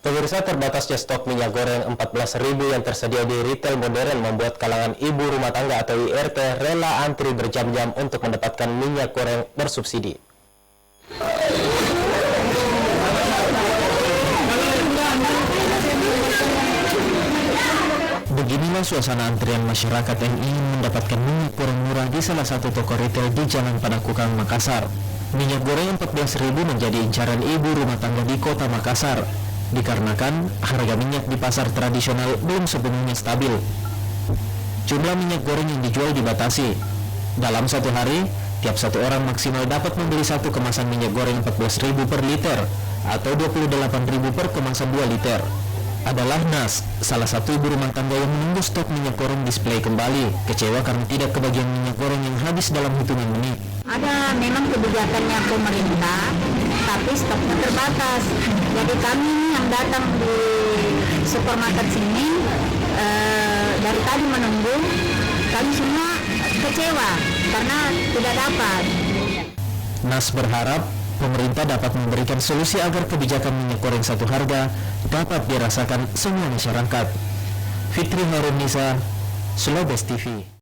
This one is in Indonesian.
Pemirsa, terbatasnya stok minyak goreng 14.000 yang tersedia di retail modern membuat kalangan ibu rumah tangga atau IRT rela antri berjam-jam untuk mendapatkan minyak goreng bersubsidi. Beginilah suasana antrian masyarakat yang ingin mendapatkan minyak goreng murah di salah satu toko retail di Jalan Panakukang, Makassar. Minyak goreng 14.000 menjadi incaran ibu rumah tangga di kota Makassar, dikarenakan harga minyak di pasar tradisional belum sepenuhnya stabil. Jumlah minyak goreng yang dijual dibatasi. Dalam satu hari, tiap satu orang maksimal dapat membeli satu kemasan minyak goreng 14.000 per liter atau 28.000 per kemasan 2 liter. Adalah Nas, salah satu ibu rumah tangga yang menunggu stok minyak goreng display kembali, kecewa karena tidak kebagian minyak goreng yang habis dalam hitungan menit. Ada memang kebijakannya pemerintah, tapi stoknya terbatas. Jadi kami yang datang di supermarket sini dari tadi menunggu, kami semua kecewa karena tidak dapat. Nas berharap pemerintah dapat memberikan solusi agar kebijakan minyak goreng satu harga dapat dirasakan semua masyarakat. Fitri Harun Nisa, Sulawesi TV.